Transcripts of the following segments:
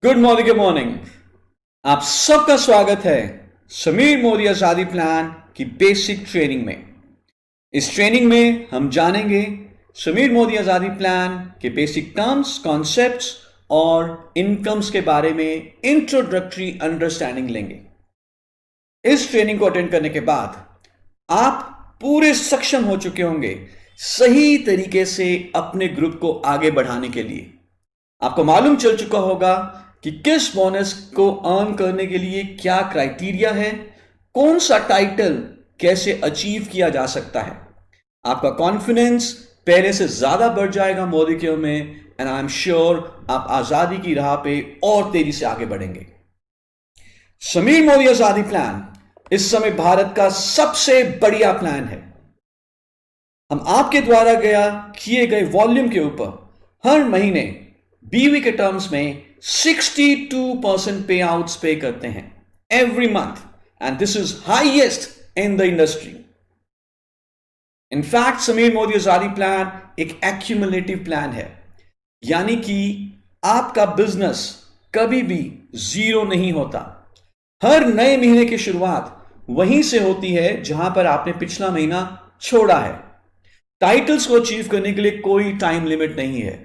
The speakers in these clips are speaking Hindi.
Good morning. आप सबका स्वागत है समीर मोदी आजादी प्लान की बेसिक ट्रेनिंग में। इस ट्रेनिंग में हम जानेंगे समीर मोदी आजादी प्लान के बेसिक टर्म्स, कॉन्सेप्ट्स और इनकम्स के बारे में इंट्रोडक्टरी अंडरस्टैंडिंग लेंगे। इस ट्रेनिंग को अटेंड करने के बाद आप पूरे सक्षम हो चुके होंगे सही तरीके से अपने ग्रुप को आगे बढ़ाने के लिए। आपको मालूम चल चुका होगा कि किस बोनस को अर्न करने के लिए क्या क्राइटेरिया है, कौन सा टाइटल कैसे अचीव किया जा सकता है। आपका कॉन्फिडेंस पहले से ज्यादा बढ़ जाएगा मोदी केयर में, एंड आई एम श्योर आप आजादी की राह पे और तेजी से आगे बढ़ेंगे। समीर मोदी आजादी प्लान इस समय भारत का सबसे बढ़िया प्लान है। हम आपके द्वारा किए गए वॉल्यूम के ऊपर हर महीने बीवी के टर्म्स में 62% पे आउट्स पे करते हैं every month, and this is highest in the industry. In fact Sameer Modi Azadi plan एक एक्यूमुलेटिव प्लान है, यानी कि आपका बिजनेस कभी भी जीरो नहीं होता। हर नए महीने की शुरुआत वहीं से होती है जहां पर आपने पिछला महीना छोड़ा है। टाइटल्स को अचीव करने के लिए कोई टाइम लिमिट नहीं है।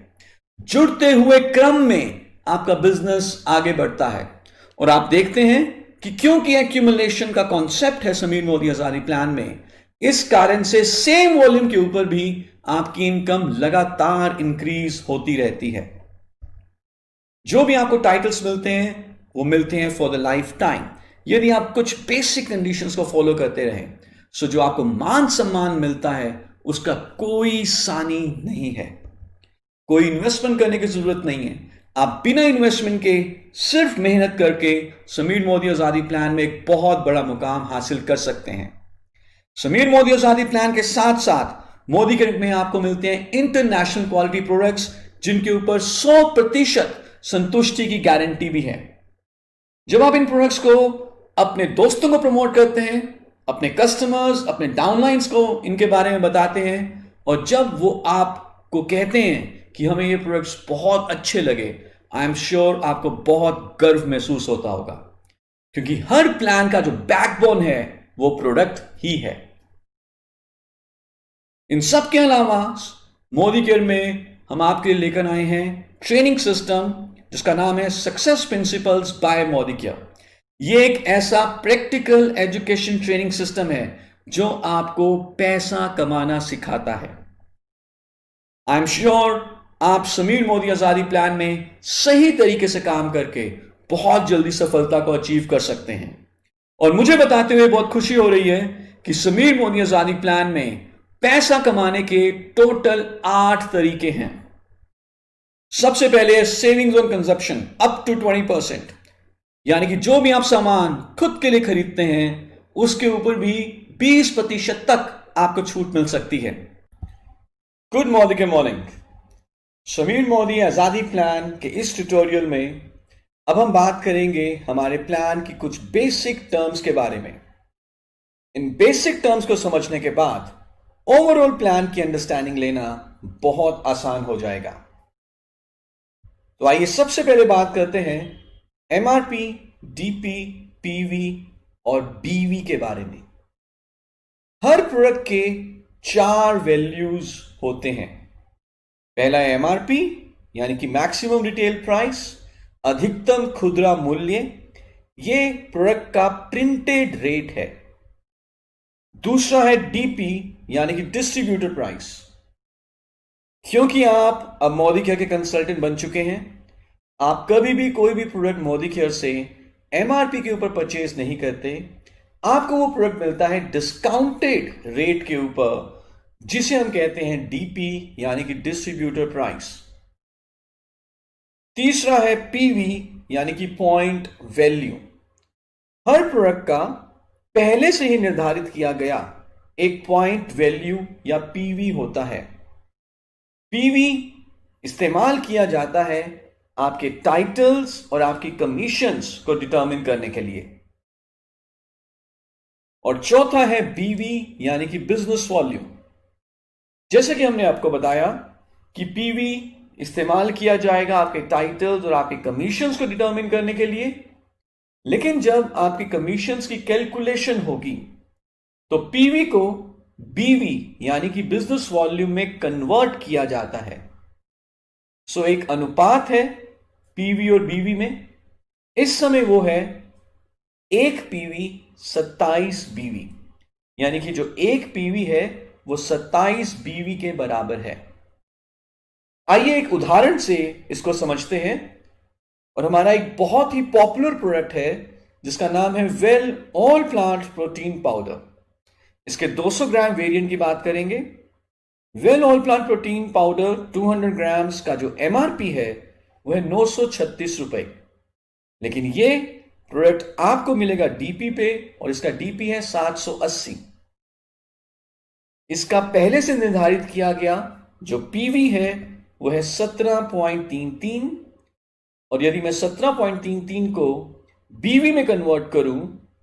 जुड़ते हुए क्रम में आपका बिजनेस आगे बढ़ता है, और आप देखते हैं कि क्योंकि एक्यूमुलेशन का कॉन्सेप्ट है समीर मोदी आजादी प्लान में, इस कारण से सेम वॉल्यूम के ऊपर भी आपकी इनकम लगातार इंक्रीज होती रहती है। जो भी आपको टाइटल्स मिलते हैं वो मिलते हैं फॉर द लाइफ टाइम, यदि आप कुछ बेसिक कंडीशंस को फॉलो करते रहें। सो जो आपको मान सम्मान मिलता है उसका कोई सानी नहीं है। कोई इन्वेस्टमेंट करने की जरूरत नहीं है। आप बिना इन्वेस्टमेंट के सिर्फ मेहनत करके समीर मोदी आजादी प्लान में एक बहुत बड़ा मुकाम हासिल कर सकते हैं। समीर मोदी आजादी प्लान के साथ साथ मोदी के में आपको मिलते हैं इंटरनेशनल क्वालिटी प्रोडक्ट्स, जिनके ऊपर 100% संतुष्टि की गारंटी भी है। जब आप इन प्रोडक्ट्स को अपने दोस्तों को प्रमोट करते हैं, अपने कस्टमर्स, अपने डाउनलाइंस को इनके बारे में बताते हैं, और जब वो आपको कहते हैं कि हमें ये प्रोडक्ट्स बहुत अच्छे लगे, आई एम श्योर आपको बहुत गर्व महसूस होता होगा, क्योंकि हर प्लान का जो बैकबोन है वो प्रोडक्ट ही है। इन सब के अलावा मोदी केयर में हम आपके लिए लेकर आए हैं ट्रेनिंग सिस्टम जिसका नाम है success principles by Modi care. ये एक ऐसा प्रैक्टिकल एजुकेशन ट्रेनिंग सिस्टम है जो आपको पैसा कमाना सिखाता है। आई एम श्योर आप समीर मोदी आजादी प्लान में सही तरीके से काम करके बहुत जल्दी सफलता को अचीव कर सकते हैं। और मुझे बताते हुए बहुत खुशी हो रही है कि समीर मोदी आजादी प्लान में पैसा कमाने के टोटल 8 तरीके हैं। सबसे पहले savings on consumption up to 20%, यानी कि जो भी आप सामान खुद के लिए खरीदते हैं उसके ऊपर भी 20% तक आपको छूट मिल सकती है। Good morning. Sameer Modi Azadi plan के इस ट्यूटोरियल में अब हम बात करेंगे हमारे प्लान की कुछ बेसिक टर्म्स के बारे में। इन बेसिक टर्म्स को समझने के बाद ओवरऑल प्लान की अंडरस्टैंडिंग लेना बहुत आसान हो जाएगा। तो आइए सबसे पहले बात करते हैं एमआरपी, डीपी, पीवी और बीवी के बारे में। हर प्रोडक्ट के 4 वैल्यूज होते हैं। पहला है एमआरपी, यानी कि मैक्सिमम रिटेल प्राइस, अधिकतम खुदरा मूल्य। यह प्रोडक्ट का प्रिंटेड रेट है। दूसरा है डीपी, यानी कि डिस्ट्रीब्यूटर प्राइस। क्योंकि आप अब मोदी केयर के कंसल्टेंट बन चुके हैं, आप कभी भी कोई भी प्रोडक्ट मोदी केयर से एमआरपी के ऊपर परचेज नहीं करते। आपको वो प्रोडक्ट मिलता है डिस्काउंटेड रेट के ऊपर, जिसे हम कहते हैं डीपी, यानी कि डिस्ट्रीब्यूटर प्राइस। तीसरा है पीवी, यानी कि पॉइंट वैल्यू। हर प्रोडक्ट का पहले से ही निर्धारित किया गया एक पॉइंट वैल्यू या पीवी होता है। पीवी इस्तेमाल किया जाता है आपके टाइटल्स और आपकी कमीशंस को डिटरमिन करने के लिए। और चौथा है बीवी, यानी कि बिजनेस वॉल्यूम। जैसे कि हमने आपको बताया कि पीवी इस्तेमाल किया जाएगा आपके टाइटल्स और आपके कमीशंस को डिटरमिन करने के लिए। लेकिन जब आपकी कमीशंस की कैलकुलेशन होगी तो पीवी को बीवी यानी कि बिजनेस वॉल्यूम में कन्वर्ट किया जाता है। सो एक अनुपात है पीवी और बीवी में। इस समय वो है 1 पीवी 27 बीवी, यानी कि जो 1 पीवी है वो 27 बीवी के बराबर है। आइए एक उदाहरण से इसको समझते हैं। और हमारा एक बहुत ही पॉपुलर प्रोडक्ट है जिसका नाम है well all plant protein powder. इसके 200 ग्राम वेरिएंट की बात करेंगे। Well all plant protein powder 200 grams का जो एमआरपी है वह है 936 रुपए, लेकिन ये प्रोडक्ट आपको मिलेगा डीपी पे और इसका डीपी है 780। इसका पहले से निर्धारित किया गया जो पीवी है वह है 17.33, और यदि मैं 17.33 को बीवी में कन्वर्ट करूं,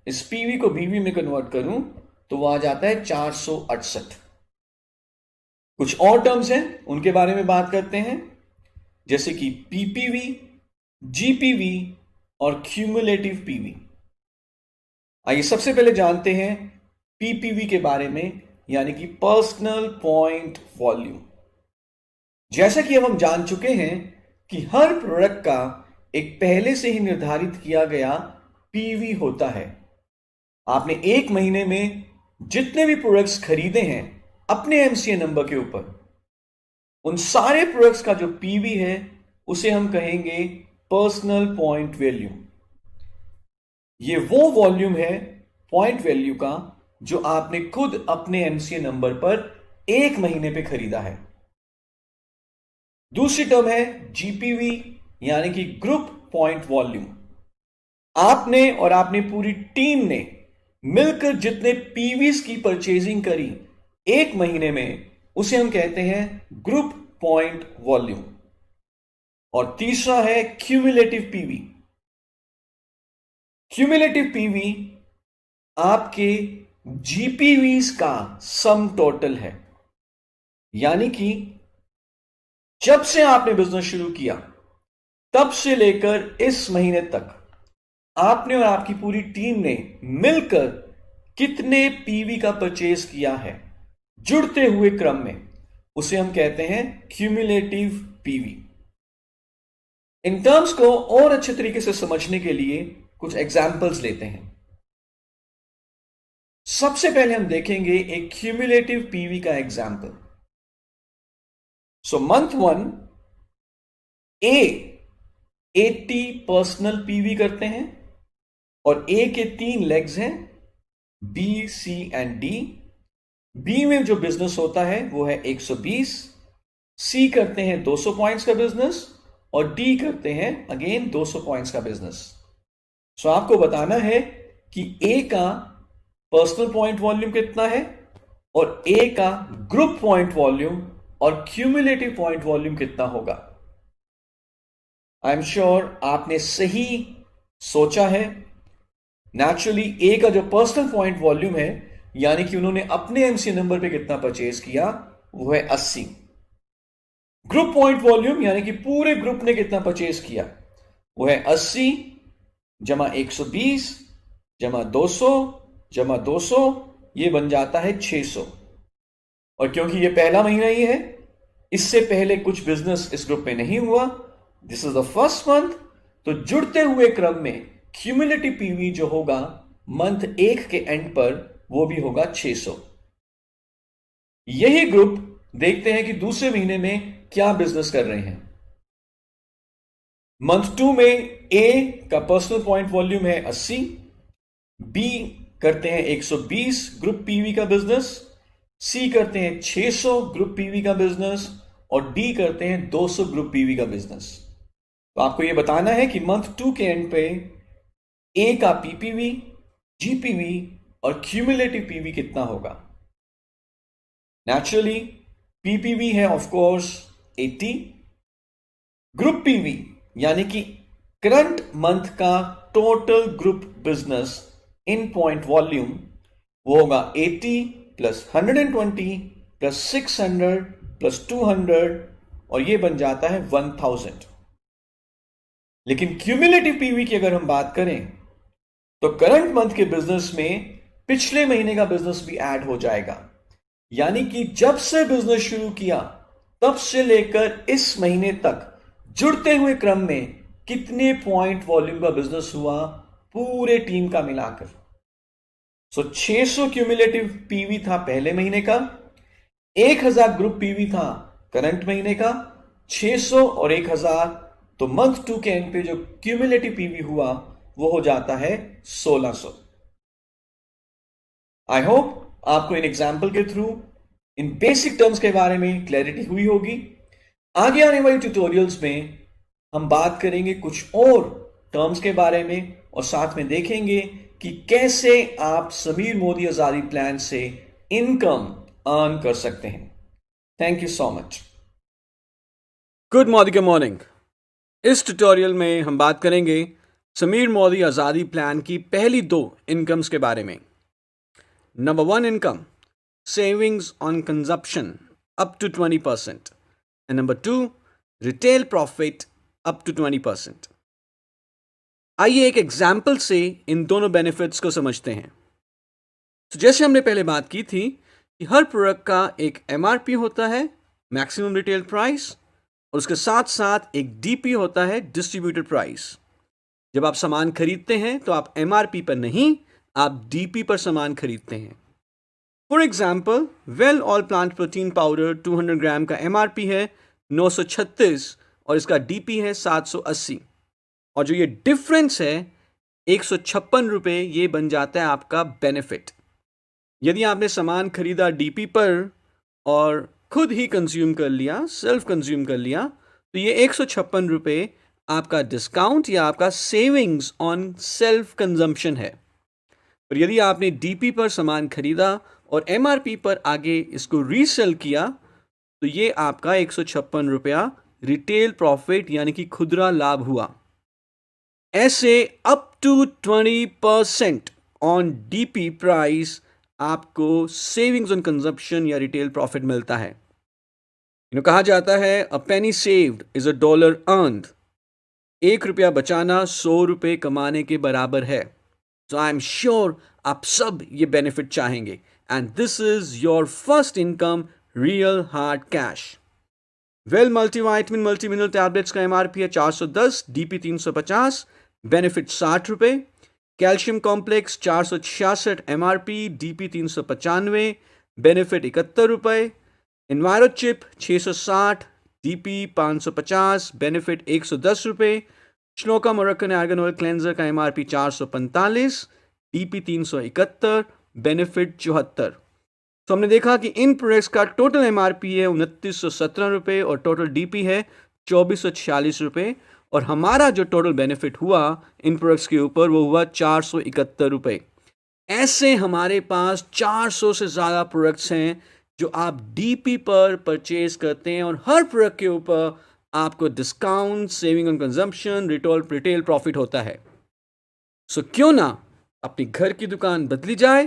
इस पीवी को बीवी में कन्वर्ट करूं, तो वह आ जाता है 468। कुछ और टर्म्स हैं उनके बारे में बात करते हैं, जैसे कि पीपीवी, जीपीवी और क्यूमुलेटिव पीवी। आइए सबसे पहले जानते हैं पीपीवी के बारे में, यानी कि पर्सनल पॉइंट वॉल्यूम। जैसा कि अब हम जान चुके हैं कि हर प्रोडक्ट का एक पहले से ही निर्धारित किया गया पीवी होता है। आपने एक महीने में जितने भी प्रोडक्ट्स खरीदे हैं अपने एमसीए नंबर के ऊपर, उन सारे प्रोडक्ट्स का जो पीवी है उसे हम कहेंगे पर्सनल पॉइंट वैल्यू। ये वो वॉल्यूम है पॉइंट वैल्यू का जो आपने खुद अपने एमसीए नंबर पर एक महीने पे खरीदा है। दूसरी टर्म है जीपीवी, यानी कि ग्रुप पॉइंट वॉल्यूम। आपने और आपने पूरी टीम ने मिलकर जितने पीवीज की परचेजिंग करी एक महीने में, उसे हम कहते हैं ग्रुप पॉइंट वॉल्यूम। और तीसरा है क्यूमुलेटिव पीवी। क्यूमुलेटिव पीवी आपके जीपीवीज का सम टोटल है, यानी कि जब से आपने बिजनेस शुरू किया तब से लेकर इस महीने तक आपने और आपकी पूरी टीम ने मिलकर कितने पीवी का परचेज किया है जुड़ते हुए क्रम में, उसे हम कहते हैं क्यूमुलेटिव पीवी। इन टर्म्स को और अच्छे तरीके से समझने के लिए कुछ एग्जाम्पल्स लेते हैं। सबसे पहले हम देखेंगे एक क्यूमुलेटिव पीवी का example. So month 1 A 80 personal PV करते हैं और ए के 3 लेग्स हैं, B, C and D. B में जो बिजनेस होता है वो है 120, सी करते हैं 200 पॉइंट्स का बिजनेस और डी करते हैं अगेन 200 पॉइंट्स का बिजनेस। सो आपको बताना है कि ए का पर्सनल पॉइंट वॉल्यूम कितना है और ए का ग्रुप पॉइंट वॉल्यूम और क्यूमुलेटिव पॉइंट वॉल्यूम कितना होगा। आई एम श्योर आपने सही सोचा है। नेचुरली ए का जो पर्सनल पॉइंट वॉल्यूम है, यानी कि उन्होंने अपने एमसी नंबर पे कितना परचेज किया, वो है 80। ग्रुप पॉइंट वॉल्यूम यानी कि पूरे ग्रुप ने कितना परचेज किया, वो है 80 जमा 120 जमा 200 जमा 200, ये बन जाता है 600। और क्योंकि ये पहला महीना ही है, इससे पहले कुछ बिजनेस इस ग्रुप में नहीं हुआ, this is the first month, तो जुड़ते हुए क्रम में क्यूमुलेटिव पीवी जो होगा मंथ 1 के एंड पर वो भी होगा 600। यही ग्रुप देखते हैं कि दूसरे महीने में क्या बिजनेस कर रहे हैं। मंथ 2 में ए का पर्सनल पॉइंट वॉल्यूम है 80, बी करते हैं 120 ग्रुप पीवी का बिजनेस, सी करते हैं 600 ग्रुप पीवी का बिजनेस और डी करते हैं 200 ग्रुप पीवी का बिजनेस। तो आपको यह बताना है कि मंथ 2 के एंड पे ए का पीपीवी, जीपीवी और क्यूमुलेटिव पीवी कितना होगा। नेचुरली पीपीवी है ऑफ कोर्स 80, ग्रुप पीवी यानी कि करंट मंथ का total group business in point volume वो होगा 80 प्लस 120 प्लस 600 प्लस 200 और ये बन जाता है 1000। लेकिन क्यूमुलेटिव पीवी की अगर हम बात करें तो करंट मंथ के बिजनेस में पिछले महीने का बिजनेस भी ऐड हो जाएगा। यानी कि जब से बिजनेस शुरू किया तब से लेकर इस महीने तक जुड़ते हुए क्रम में कितने पॉइंट वॉल्यूम का बिजनेस हुआ पूरे टीम का मिलाकर। 600 क्यूमुलेटिव पीवी था पहले महीने का, 1000 ग्रुप पीवी था करंट महीने का, 600 और 1000, तो मंथ 2 के एंड पे जो क्यूमुलेटिव पीवी हुआ वो हो जाता है 1600। आई होप आपको इन एग्जाम्पल के थ्रू इन बेसिक टर्म्स के बारे में क्लैरिटी हुई होगी। आगे आने वाली ट्यूटोरियल्स में हम बात करेंगे कुछ और टर्म्स के बारे में और साथ में देखेंगे कि कैसे आप समीर मोदी आजादी प्लान से इनकम अर्न कर सकते हैं। Thank you so much. Good morning. इस ट्यूटोरियल में हम बात करेंगे समीर मोदी आजादी प्लान की पहली 2 इनकम्स के बारे में। Number 1 income, savings on consumption up to 20%, and number 2 retail profit up to 20%। आइए एक एग्जाम्पल से इन दोनों बेनिफिट्स को समझते हैं। तो जैसे हमने पहले बात की थी कि हर प्रोडक्ट का एक एमआरपी होता है, मैक्सिमम रिटेल प्राइस, और उसके साथ साथ एक डीपी होता है, डिस्ट्रीब्यूटेड प्राइस। जब आप सामान खरीदते हैं तो आप एमआरपी पर नहीं, आप डीपी पर सामान खरीदते हैं। For example, well all plant protein powder 200 ग्राम का एमआरपी है 936 और इसका डीपी है 780, और जो ये डिफरेंस है 156 रुपये, ये बन जाता है आपका बेनिफिट। यदि आपने सामान खरीदा डीपी पर और खुद ही कंज्यूम कर लिया, सेल्फ कंज्यूम कर लिया, तो ये 156 रुपये आपका डिस्काउंट या आपका सेविंग्स ऑन सेल्फ कंजम्पशन है। पर यदि आपने डीपी पर सामान खरीदा और एमआरपी पर आगे इसको रीसेल किया, तो ये आपका 156 रुपया रिटेल प्रॉफिट यानी कि खुदरा लाभ हुआ। ऐसे up to 20% on DP price आपको सेविंग्स ऑन कंजप्शन या रिटेल प्रॉफिट मिलता है। कहा जाता है a penny saved is a $1 earned. 1 रुपया बचाना 100 रुपये कमाने के बराबर है। सो आई एम श्योर आप सब ये बेनिफिट चाहेंगे, and this is your first income, real hard cash. Well multivitamin multi mineral tablets का एमआरपी है 410, डीपी 350, बेनिफिट 60 रुपये। Calcium complex 466 MRP, DP 395, benefit 71 रुपये। एनवायरोचिप 660, डीपी 550, बेनिफिट 110 रुपये। Shloka Moroccan argan oil cleanser का एमआरपी 445, डीपी 371, बेनिफिट 74। तो हमने देखा कि इन प्रोडक्ट्स का टोटल एमआरपी है 2917 रुपये और टोटल डीपी है 2446 रुपये, और हमारा जो टोटल बेनिफिट हुआ इन प्रोडक्ट्स के ऊपर वो हुआ 471 रुपये। ऐसे हमारे पास 400 से ज़्यादा प्रोडक्ट्स हैं जो आप डीपी पर परचेज करते हैं, और हर प्रोडक्ट के ऊपर आपको discount, saving on consumption, retail profit होता है। सो क्यों ना अपनी घर की दुकान बदली जाए,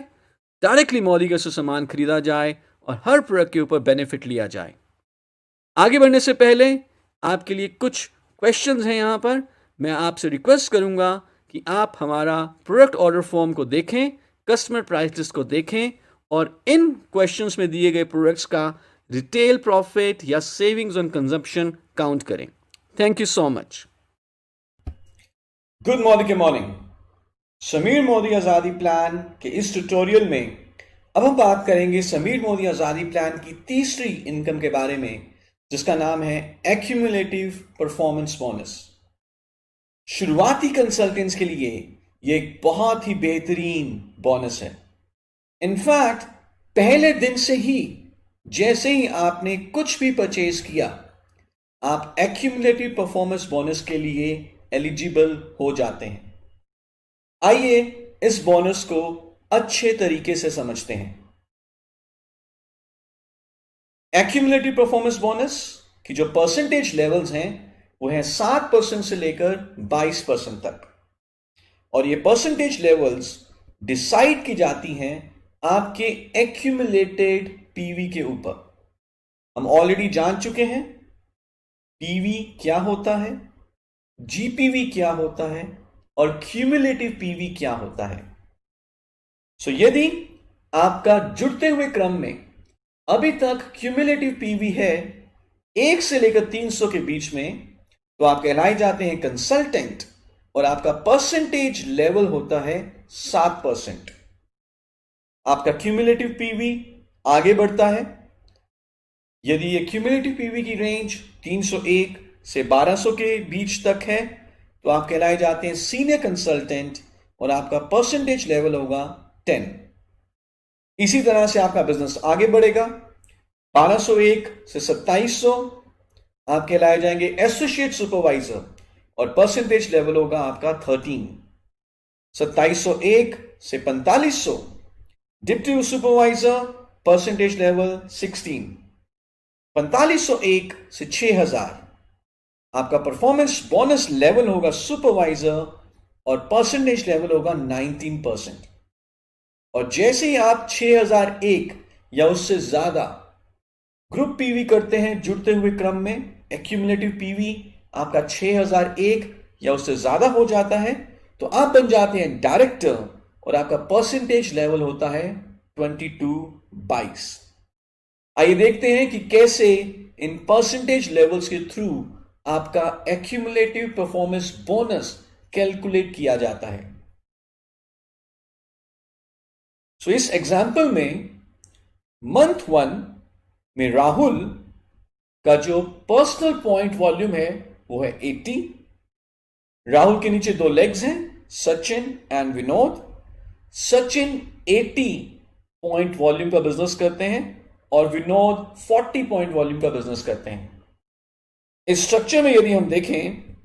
डायरेक्टली मोदी के से सामान खरीदा जाए और हर प्रोडक्ट के ऊपर बेनिफिट लिया जाए। आगे बढ़ने से पहले आपके लिए कुछ क्वेश्चंस हैं यहाँ पर। मैं आपसे रिक्वेस्ट करूँगा कि आप हमारा प्रोडक्ट ऑर्डर फॉर्म को देखें, कस्टमर प्राइस लिस्ट को देखें, और इन क्वेश्चंस में दिए गए प्रोडक्ट्स का रिटेल प्रॉफिट या सेविंग्स ऑन कंजम्पशन काउंट करें। Thank you so much. Good morning. Sameer Modi Azadi plan के इस ट्यूटोरियल में अब हम बात करेंगे समीर मोदी आजादी प्लान की तीसरी इनकम के बारे में, जिसका नाम है एक्यूमुलेटिव परफॉर्मेंस बोनस। शुरुआती कंसल्टेंट्स के लिए यह एक बहुत ही बेहतरीन बोनस है। इनफैक्ट पहले दिन से ही, जैसे ही आपने कुछ भी परचेज किया, आप एक्यूमुलेटिव परफॉर्मेंस बोनस के लिए एलिजिबल हो जाते हैं। आइए इस बोनस को अच्छे तरीके से समझते हैं। एक्यूमुलेटिव परफॉर्मेंस बोनस की जो परसेंटेज लेवल्स हैं वो है 7% से लेकर 22% तक, और ये परसेंटेज लेवल्स डिसाइड की जाती हैं आपके एक्यूमुलेटेड पीवी के ऊपर। हम ऑलरेडी जान चुके हैं पीवी क्या होता है, जीपीवी क्या होता है और क्यूमुलेटिव पीवी क्या होता है। यदि आपका जुड़ते हुए क्रम में अभी तक क्यूमुलेटिव पीवी है 1 से लेकर 300 के बीच में, तो आप कहलाए जाते हैं कंसल्टेंट और आपका परसेंटेज लेवल होता है 7%। आपका क्यूमुलेटिव पीवी आगे बढ़ता है। यदि ये क्यूमुलेटिव पीवी की रेंज 301 से 1200 के बीच तक है, तो आप कहलाए जाते हैं सीनियर कंसल्टेंट और आपका परसेंटेज लेवल होगा 10। इसी तरह से आपका बिजनेस आगे बढ़ेगा। 1201 से 2700 आप कहलाए जाएंगे एसोसिएट सुपरवाइजर और परसेंटेज लेवल होगा आपका 13। 2701 से 4500 डिप्टी सुपरवाइजर, परसेंटेज लेवल 16। 4501 से 6000 आपका परफॉर्मेंस बोनस लेवल होगा सुपरवाइजर और परसेंटेज लेवल होगा 19%। और जैसे ही आप 6001 या उससे ज्यादा ग्रुप पीवी करते हैं जुड़ते हुए क्रम में, एक्यूमुलेटिव पीवी आपका 6001 या उससे ज्यादा हो जाता है, तो आप बन जाते हैं डायरेक्टर और आपका परसेंटेज लेवल होता है 22। आइए देखते हैं कि कैसे इन परसेंटेज लेवल्स के थ्रू आपका एक्यूमुलेटिव परफॉर्मेंस बोनस कैलकुलेट किया जाता है। इस एग्जाम्पल में मंथ 1 में राहुल का जो पर्सनल पॉइंट वॉल्यूम है वो है 80। राहुल के नीचे 2 लेग्स हैं, Sachin and Vinod. Sachin 80 point volume का बिजनेस करते हैं और विनोद 40 पॉइंट वॉल्यूम का बिजनेस करते हैं। इस स्ट्रक्चर में यदि हम देखें,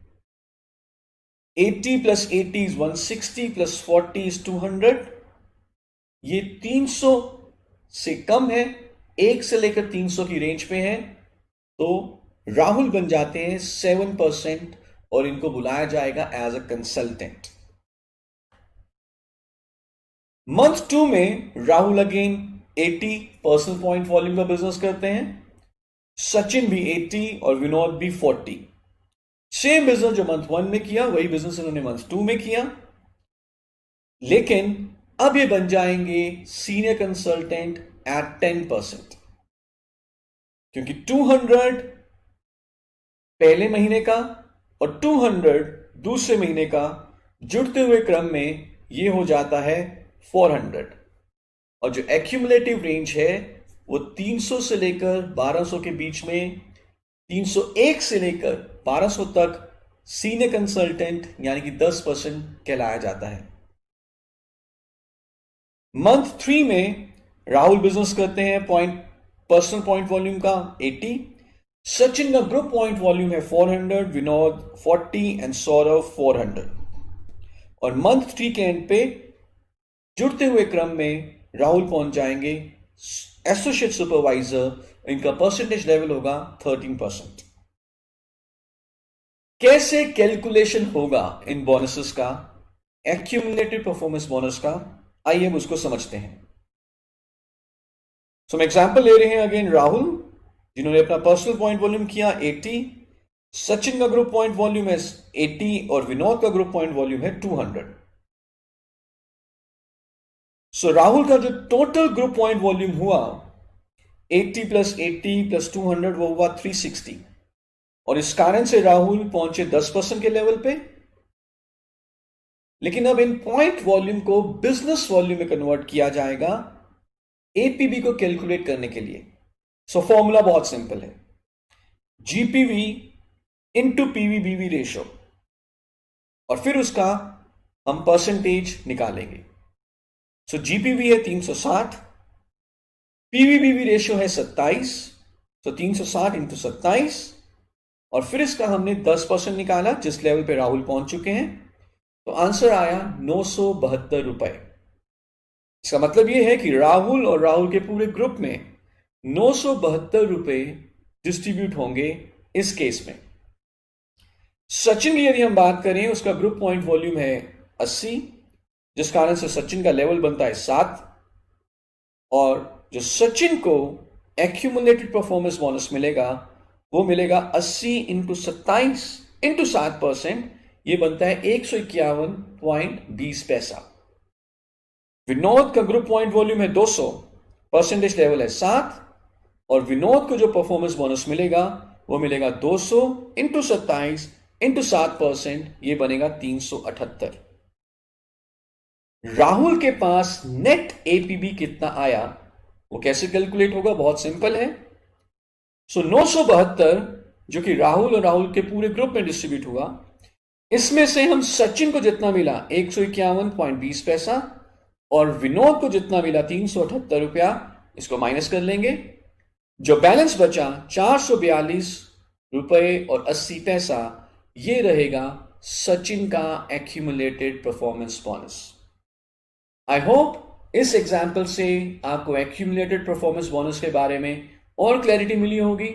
80 प्लस 80 इज 160 प्लस 40 इज 200। ये 300 से कम है, 1 से लेकर 300 की रेंज पे है, तो राहुल बन जाते हैं 7% और इनको बुलाया जाएगा एज अ कंसल्टेंट। मंथ 2 में Rahul again 80 personal point volume का बिजनेस करते हैं, सचिन भी 80 और विनोद भी 40। सेम बिजनेस जो मंथ 1 में किया वही बिजनेस इन्होंने मंथ 2 में किया, लेकिन अब ये बन जाएंगे सीनियर कंसल्टेंट एट 10%, क्योंकि 200 पहले महीने का और 200 दूसरे महीने का जुड़ते हुए क्रम में ये हो जाता है 400। और जो एक्यूमुलेटिव रेंज है वो 300 से लेकर 1200 के बीच में, 301 से लेकर 1200 तक सीनियर कंसल्टेंट यानी कि 10% कहलाया जाता है। मंथ 3 में राहुल बिजनेस करते हैं पर्सनल पॉइंट वॉल्यूम का 80, सचिन का ग्रुप पॉइंट वॉल्यूम है 400, विनोद 40 एंड सौरव 400। और मंथ 3 के एंड पे जुड़ते हुए क्रम में राहुल पहुंच जाएंगे एसोसिएट सुपरवाइजर, इनका परसेंटेज लेवल होगा 13%। कैसे कैलकुलेशन होगा इन बोनसेस का, एक्यूमुलेटिव परफॉर्मेंस बोनस का, आइए हम उसको समझते हैं। हम एग्जांपल ले रहे हैं अगेन राहुल, जिन्होंने अपना पर्सनल पॉइंट वॉल्यूम किया 80, सचिन का ग्रुप पॉइंट वॉल्यूम है 80 और विनोद का ग्रुप पॉइंट वॉल्यूम है 200। राहुल का जो टोटल ग्रुप पॉइंट वॉल्यूम हुआ 80 प्लस 80 प्लस 200 वो हुआ 360, और इस कारण से राहुल पहुंचे 10% के लेवल पे। लेकिन अब इन पॉइंट वॉल्यूम को बिजनेस वॉल्यूम में कन्वर्ट किया जाएगा एपीवी को कैलकुलेट करने के लिए। फॉर्मूला बहुत सिंपल है, जीपीवी इंटू पीवी-बीवी रेशो, और फिर उसका हम परसेंटेज निकालेंगे। जीपीवी है 360, पीवी-बीवी रेशो है 27, 360 इंटू 27, और फिर इसका हमने 10% निकाला जिस लेवल पे राहुल पहुंच चुके हैं, तो आंसर आया 972 रुपए। इसका मतलब यह है कि राहुल और राहुल के पूरे ग्रुप में 972 रुपए डिस्ट्रीब्यूट होंगे इस केस में। सचिन की यदि हम बात करें, उसका ग्रुप पॉइंट वॉल्यूम है 80, जिस कारण से सचिन का लेवल बनता है 7, और जो सचिन को एक्यूमुलेटेड परफॉर्मेंस बोनस मिलेगा वो मिलेगा 80 इंटू 27 इंटू 7%, ये बनता है 151.20 पैसा। विनोद का ग्रुप पॉइंट वॉल्यूम है 200, परसेंटेज लेवल है 7, और विनोद को जो परफॉर्मेंस बोनस मिलेगा वो मिलेगा 200 इंटू 27 इंटू 7%, ये बनेगा 378। राहुल के पास नेट एपीबी कितना आया, वो कैसे कैलकुलेट होगा? बहुत सिंपल है। 972 जो कि राहुल और राहुल के पूरे ग्रुप में डिस्ट्रीब्यूट हुआ, इसमें से हम सचिन को जितना मिला 151.20 पैसा और विनोद को जितना मिला 378 रुपया, इसको माइनस कर लेंगे। जो बैलेंस बचा 442 रुपए और 80 पैसा, ये रहेगा सचिन का accumulated performance bonus. I hope इस एग्जाम्पल से आपको एक्यूमुलेटेड परफॉर्मेंस बोनस के बारे में और क्लैरिटी मिली होगी।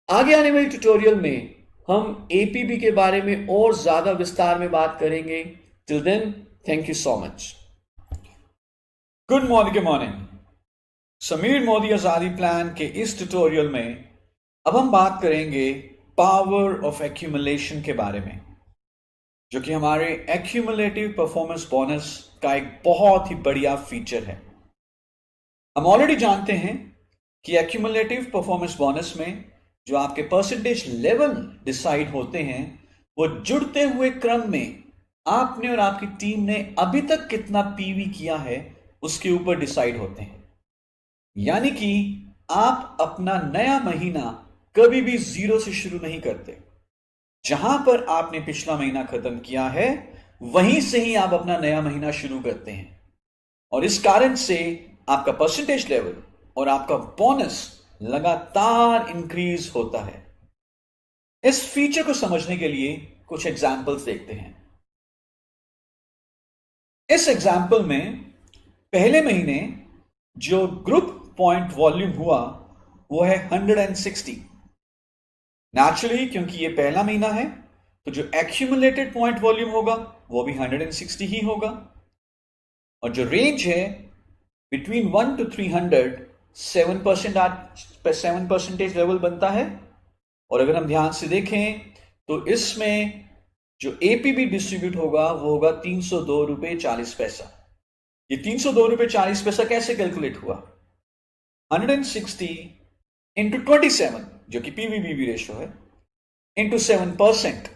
आगे आने वाले ट्यूटोरियल में हम एपीबी के बारे में और ज्यादा विस्तार में बात करेंगे। Till then, thank you so much. Good morning. Sameer Modi Azadi plan के इस ट्यूटोरियल में अब हम बात करेंगे पावर ऑफ एक्यूमुलेशन के बारे में, जो कि हमारे एक्यूमुलेटिव परफॉर्मेंस बोनस का एक बहुत ही बढ़िया फीचर है। हम ऑलरेडी जानते हैं कि एक्यूमुलेटिव परफॉर्मेंस बोनस में जो आपके परसेंटेज लेवल डिसाइड होते हैं, वो जुड़ते हुए क्रम में आपने और आपकी टीम ने अभी तक कितना पीवी किया है उसके ऊपर डिसाइड होते हैं। यानी कि आप अपना नया महीना कभी भी जीरो से शुरू नहीं करते। जहां पर आपने पिछला महीना खत्म किया है वहीं से ही आप अपना नया महीना शुरू करते हैं, और इस कारण से आपका परसेंटेज लेवल और आपका बोनस लगातार इंक्रीज होता है। इस फीचर को समझने के लिए कुछ एग्जाम्पल्स देखते हैं। इस एग्जाम्पल में पहले महीने जो ग्रुप पॉइंट वॉल्यूम हुआ वो है 160। नेचुरली क्योंकि ये पहला महीना है तो जो एक्यूमुलेटेड पॉइंट वॉल्यूम होगा वो भी 160 ही होगा, और जो रेंज है बिटवीन 1 to 300 7% लेवल बनता है। और अगर हम ध्यान से देखें तो इसमें जो एपीबी डिस्ट्रीब्यूट होगा वो होगा 302 रुपये 40 पैसा। ये 302 रुपये 40 पैसा कैसे कैलकुलेट हुआ? 160 इंटू 27 जो कि पीवीबीबी रेशो है इंटू 7%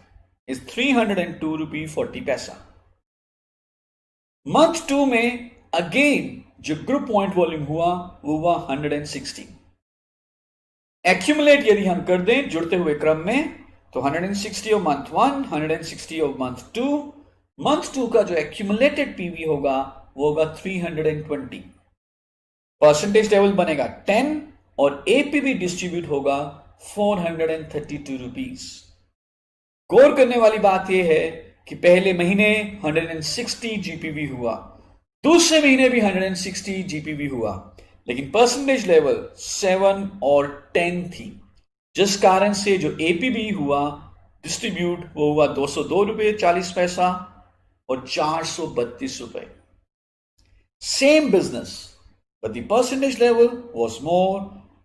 इज 302 रुपये 40 पैसा। मंथ 2 में अगेन जो ग्रुप पॉइंट वॉल्यूम हुआ वो हुआ 160। एक्यूमुलेट यदि हम कर दें जुड़ते हुए क्रम में तो 160 of month 1, 160 of month 2, month 2 का जो एक्यूमुलेटेड पीवी होगा वो होगा 320। परसेंटेज लेवल बनेगा 10 और एपीवी डिस्ट्रीब्यूट होगा 432 रुपीज। गौर करने वाली बात यह है कि पहले महीने 160 जीपीवी हुआ, दूसरे महीने भी 160 जीपीवी हुआ, लेकिन परसेंटेज लेवल 7 और 10 थी, जिस कारण से जो एपीबी हुआ डिस्ट्रीब्यूट वो हुआ 202 रुपये 40 पैसा और 432 रुपए। Same business but the percentage level was more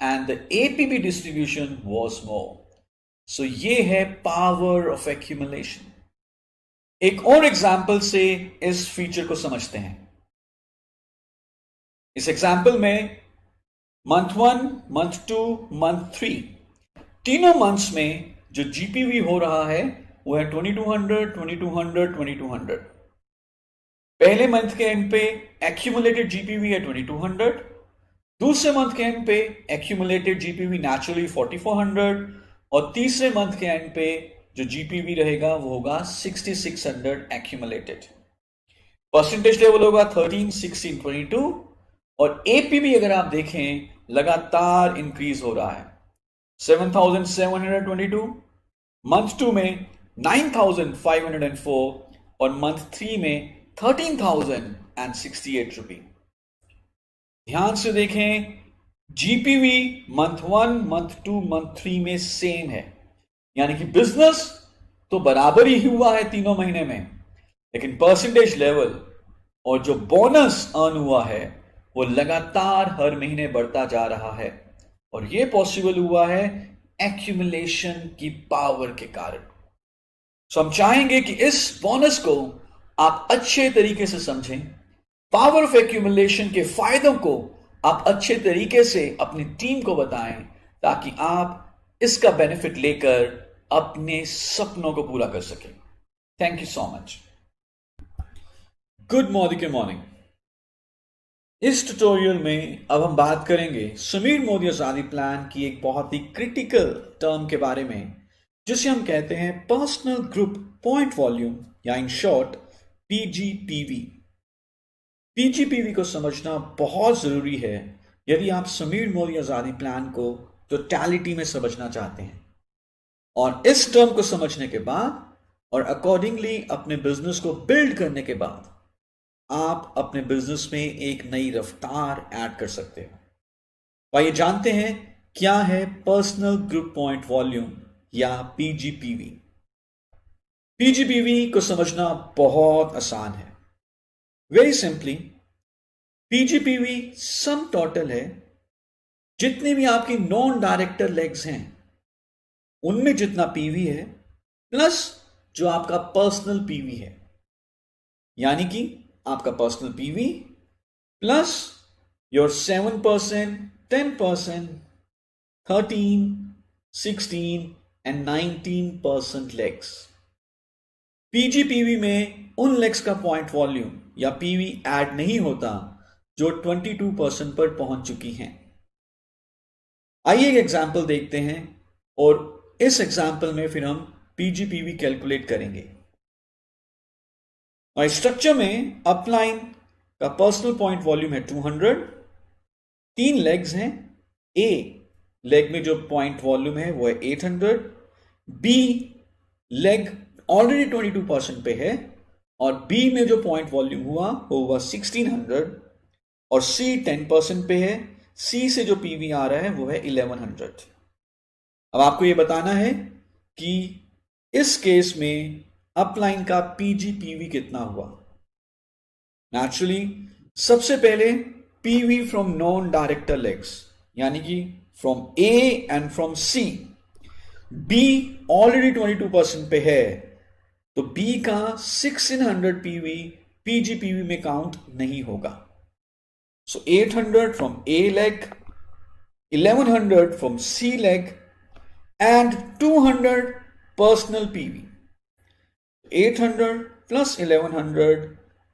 and the APB distribution was more. So ये है power of accumulation। एक और एग्जाम्पल से इस फीचर को समझते हैं। इस एग्जाम्पल में मंथ 1, मंथ 2, मंथ 3 तीनों मंथ्स में जो जीपीवी हो रहा है वो है 2200, 2200, 2200। पहले मंथ के एंड पे एक्यूमुलेटेड जीपीवी है 2200, दूसरे मंथ के एंड पे एक्यूमुलेटेड जीपीवी नेचुरली 4400 और तीसरे मंथ के एंड पे जो जीपीवी रहेगा वो होगा 6600 एक्यूमुलेटेड। परसेंटेज लेवल होगा 13, 16, 22 और एपीबी अगर आप देखें लगातार इंक्रीज हो रहा है। 7722, मंथ 2 में 9504 और मंथ 3 में 13,068 रुपये। ध्यान से देखें, जीपीवी मंथ 1, मंथ 2, मंथ 3 में सेम है, यानी कि बिजनेस तो बराबर ही हुआ है तीनों महीने में, लेकिन परसेंटेज लेवल और जो बोनस अर्न हुआ है वो लगातार हर महीने बढ़ता जा रहा है। और ये पॉसिबल हुआ है एक्यूमुलेशन की पावर के कारण। सो हम चाहेंगे कि इस बोनस को आप अच्छे तरीके से समझें, पावर ऑफ एक्यूमुलेशन के फायदों को आप अच्छे तरीके से अपनी टीम को बताएं, ताकि आप इसका बेनिफिट लेकर अपने सपनों को पूरा कर सकें। Thank you so much. Good morning. इस ट्यूटोरियल में अब हम बात करेंगे समीर मोदी आजादी प्लान की एक बहुत ही क्रिटिकल टर्म के बारे में, जिसे हम कहते हैं पर्सनल ग्रुप पॉइंट वॉल्यूम, या इन शॉर्ट पीजीपीवी। पीजीपीवी को समझना बहुत जरूरी है यदि आप समीर मोदी आजादी प्लान को टोटलिटी में समझना चाहते हैं। और इस टर्म को समझने के बाद और अकॉर्डिंगली अपने बिजनेस को बिल्ड करने के बाद आप अपने बिजनेस में एक नई रफ्तार ऐड कर सकते हो। तो आइए जानते हैं क्या है पर्सनल ग्रुप पॉइंट वॉल्यूम या पीजीपीवी। पीजीपीवी को समझना बहुत आसान है। वेरी सिंपली, पीजीपीवी सम टोटल है जितने भी आपकी नॉन डायरेक्टर लेग्स हैं उनमें जितना पीवी है प्लस जो आपका पर्सनल पीवी है, यानी कि आपका personal PV plus your 7%, 10%, 13, 16 and 19% legs. PGPV में उन लेग्स का पॉइंट वॉल्यूम या पीवी ऐड नहीं होता जो 22% पर पहुंच चुकी हैं। आइए एक एग्जांपल देखते हैं और इस एग्जांपल में फिर हम पीजीपीवी कैलकुलेट करेंगे। और स्ट्रक्चर में अपलाइन का पर्सनल पॉइंट वॉल्यूम है 200, 3 लेग्स हैं। ए लेग में जो पॉइंट वॉल्यूम है वो है 800, बी लेग ऑलरेडी 22% पे है और बी में जो पॉइंट वॉल्यूम हुआ वो हुआ 1600, और सी 10% पे है। सी से जो पीवी आ रहा है वो है 1100। अब आपको ये बताना है कि इस केस में अपलाइन का पीजीपीवी कितना हुआ। नेचुरली सबसे पहले PV from non director legs, यानी कि from A and from C. B already 22% पे है तो बी का 1600 पीवी पीजीपीवी में काउंट नहीं होगा। So 800 from A leg, 1100 from C leg and 200 personal PV. 800 plus 1100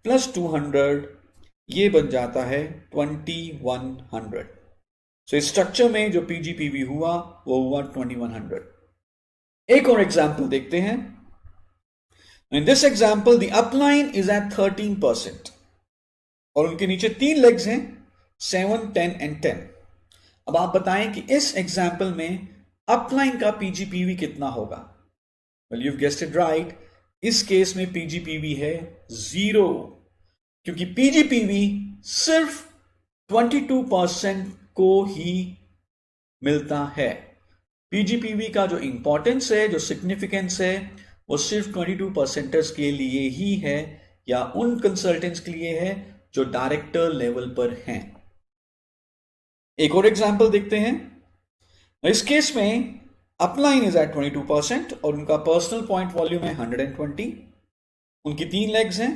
plus 200 ये बन जाता है 2100। सो इस स्ट्रक्चर में जो पीजीपीवी हुआ वो हुआ 2100। एक और एग्जांपल देखते हैं। In this example the upline is at 13% और उनके नीचे 3 लेग्स हैं 7, 10 एंड 10। अब आप बताएं कि इस एग्जांपल में अपलाइन का पीजीपीवी कितना होगा। Well you guessed it right, इस केस में पीजीपीवी है 0, क्योंकि पीजीपीवी सिर्फ 22% को ही मिलता है। पीजीपीवी का जो इंपॉर्टेंस है, जो सिग्निफिकेंस है, वो सिर्फ 22% के लिए ही है या उन कंसल्टेंट्स के लिए है जो डायरेक्टर लेवल पर हैं। एक और एग्जांपल देखते हैं। इस केस में अपलाइन इज एट 22% और उनका पर्सनल पॉइंट वॉल्यूम है 120। उनकी 3 लेग्स हैं,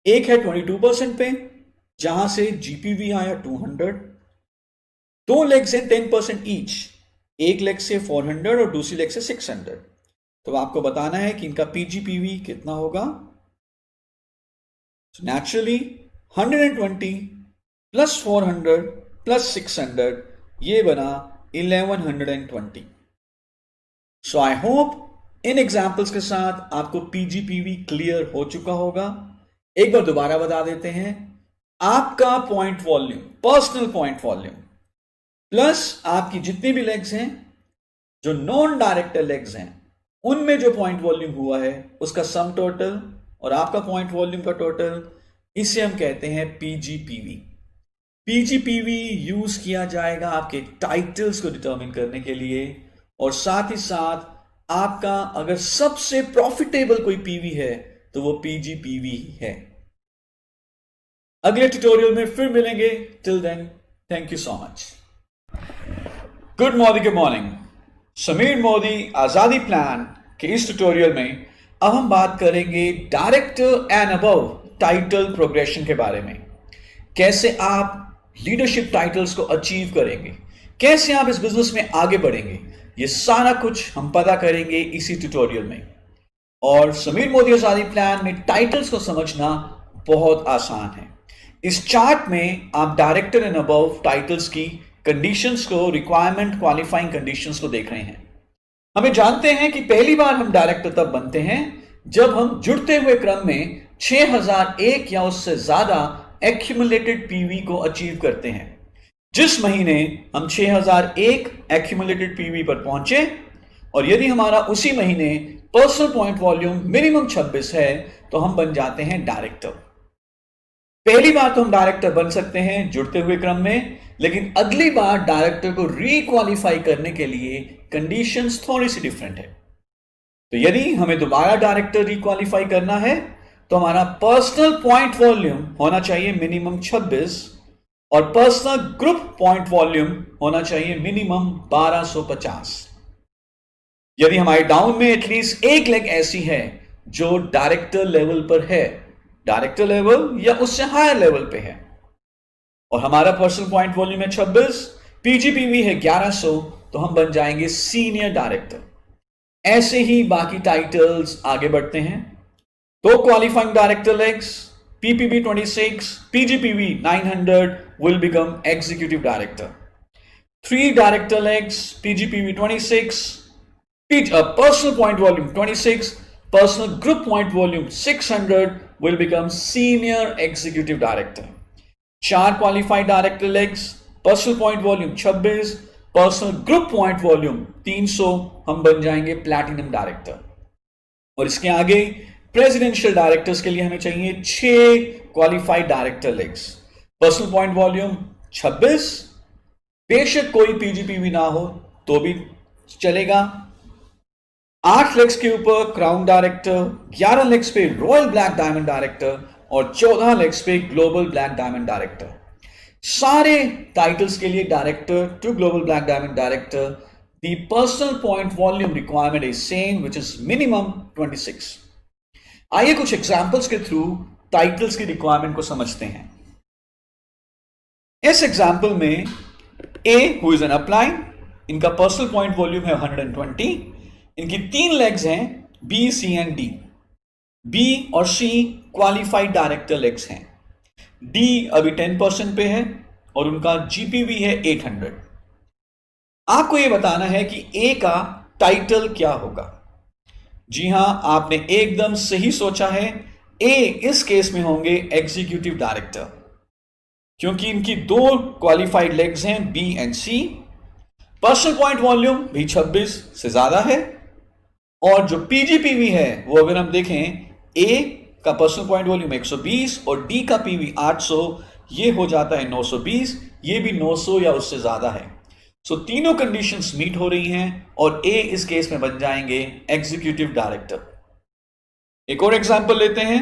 एक है 22% पे जहां से जीपीवी आया 200, 2 लेग्स हैं 10% ईच, एक लेग से 400 और दूसरी लेग से 600। तो आपको बताना है कि इनका पीजीपीवी कितना होगा। नेचुरली 120 प्लस 400 प्लस 600 ये बना 1120। सो आई होप इन एग्जाम्पल्स के साथ आपको पीजीपीवी क्लियर हो चुका होगा। एक बार दोबारा बता देते हैं। आपका point volume, personal point volume plus आपकी जितनी भी लेग्स हैं जो नॉन डायरेक्टर लेग्स हैं उनमें जो पॉइंट वॉल्यूम हुआ है उसका सम टोटल और आपका पॉइंट वॉल्यूम का टोटल, इसे हम कहते हैं पीजीपीवी। पीजीपीवी यूज किया जाएगा आपके टाइटल्स को डिटरमिन करने के लिए और साथ ही साथ आपका अगर सबसे प्रॉफिटेबल कोई पीवी है तो वो पीजीपीवी ही है। अगले ट्यूटोरियल में फिर मिलेंगे। Till then, thank you so much. Good morning. Sameer Modi Azadi plan के इस ट्यूटोरियल में अब हम बात करेंगे director and above title progression के बारे में। कैसे आप लीडरशिप टाइटल्स को अचीव करेंगे, कैसे आप इस बिजनेस में आगे बढ़ेंगे, ये सारा कुछ हम पता करेंगे इसी ट्यूटोरियल में। और समीर मोदी आजादी प्लान में टाइटल्स को समझना बहुत आसान है। इस चार्ट में आप डायरेक्टर एंड अबव टाइटल्स की कंडीशंस को, रिक्वायरमेंट क्वालिफाइंग कंडीशंस को देख रहे हैं। हमें जानते हैं कि पहली बार हम डायरेक्टर तब बनते हैं जब हम जुड़ते हुए क्रम में 6001 या उससे ज्यादा एक्यूमुलेटेड पीवी को अचीव करते हैं। जिस महीने हम 6001 एक्यूमुलेटेड पीवी पर पहुंचे और यदि हमारा उसी महीने पर्सनल पॉइंट वॉल्यूम मिनिमम 26 है तो हम बन जाते हैं डायरेक्टर। पहली बार तो हम डायरेक्टर बन सकते हैं जुड़ते हुए क्रम में, लेकिन अगली बार डायरेक्टर को रीक्वालिफाई करने के लिए कंडीशंस थोड़ी सी डिफरेंट है। तो यदि हमें दोबारा डायरेक्टर रिक्वालिफाई करना है तो हमारा पर्सनल पॉइंट वॉल्यूम होना चाहिए मिनिमम 26 और पर्सनल ग्रुप पॉइंट वॉल्यूम होना चाहिए मिनिमम 1250। यदि हमारे डाउन में एटलीस्ट एक लेग ऐसी है जो डायरेक्टर लेवल पर है, डायरेक्टर लेवल या उससे हायर लेवल पे है, और हमारा पर्सनल पॉइंट वॉल्यूम है 26, पीजीपीवी है 1100, तो हम बन जाएंगे सीनियर डायरेक्टर। ऐसे ही बाकी टाइटल्स आगे बढ़ते हैं। तो qualifying director legs, PPB 26, पीजीपीवी 900 will become executive director. 3 director legs, pgpv 26, personal point volume 26, personal group point volume 600 will become senior executive director. 4 qualified director legs, personal point volume 26, personal group point volume 300, हम बन जाएंगे प्लैटिनम डायरेक्टर। और इसके आगे प्रेसिडेंशियल डायरेक्टर्स के लिए हमें चाहिए 6 qualified director legs, personal point volume 26, बेशक कोई पीजीपीवी ना हो तो भी चलेगा। 8 लेग्स के ऊपर क्राउन डायरेक्टर, 11 लेग्स पे रॉयल ब्लैक डायमंड डायरेक्टर और 14 लेग्स पे ग्लोबल ब्लैक डायमंड डायरेक्टर। सारे टाइटल्स के लिए director to global black diamond director, the personal point volume requirement is same which is minimum 26। आइए कुछ एग्जांपल्स के थ्रू टाइटल्स की रिक्वायरमेंट को समझते हैं। इस एग्जांपल में A who is an upline, इनका पर्सनल पॉइंट वॉल्यूम है 120, इनकी 3 लेग्स हैं B, C and D. B और सी क्वालिफाइड डायरेक्टर लेग्स हैं। डी अभी 10% पे है और उनका जीपीवी है 800। आपको यह बताना है कि ए का टाइटल क्या होगा। जी हां, आपने एकदम सही सोचा है। ए इस केस में होंगे एग्जीक्यूटिव डायरेक्टर, क्योंकि इनकी 2 क्वालिफाइड लेग्स हैं B and C. Personal point volume भी 26 से ज्यादा है और जो पीजीपीवी है वो अगर हम देखें, ए का पर्सनल पॉइंट वॉल्यूम 120 और डी का पीवी 800, ये हो जाता है 920, ये भी 900 या उससे ज्यादा है। सो तीनों कंडीशंस मीट हो रही हैं और ए इस केस में बन जाएंगे एग्जीक्यूटिव डायरेक्टर। एक और एग्जांपल लेते हैं।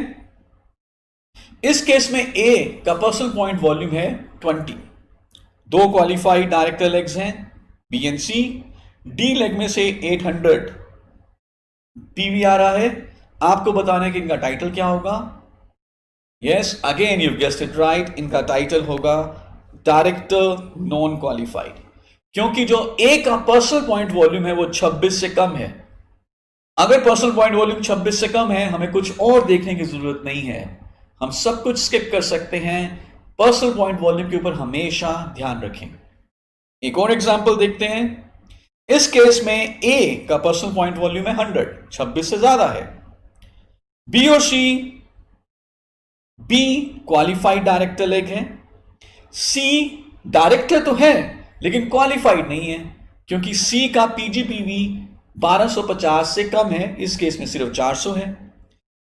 इस केस में ए का पर्सनल पॉइंट वॉल्यूम है 20, 2 क्वालिफाइड डायरेक्टर लेग्स हैं B and C. D leg में से 800 पीवी आ रहा है। आपको बताना है कि इनका टाइटल क्या होगा। Yes, again you guessed it right, इनका टाइटल होगा डायरेक्टर नॉन क्वालिफाइड, क्योंकि जो ए का पर्सनल पॉइंट वॉल्यूम है वो 26 से कम है। अगर पर्सनल पॉइंट वॉल्यूम 26 से कम है, हमें कुछ और देखने की जरूरत नहीं है, हम सब कुछ स्किप कर सकते हैं। पर्सनल पॉइंट वॉल्यूम के ऊपर हमेशा ध्यान रखें। एक और एग्जांपल देखते हैं। इस केस में ए का पर्सनल पॉइंट वॉल्यूम है 100, 26 से ज्यादा है। बी और सी, बी क्वालिफाइड डायरेक्टर लेग है, सी डायरेक्टर तो है लेकिन क्वालिफाइड नहीं है, क्योंकि सी का पीजीपीवी 1250 से कम है, इस केस में सिर्फ 400 है।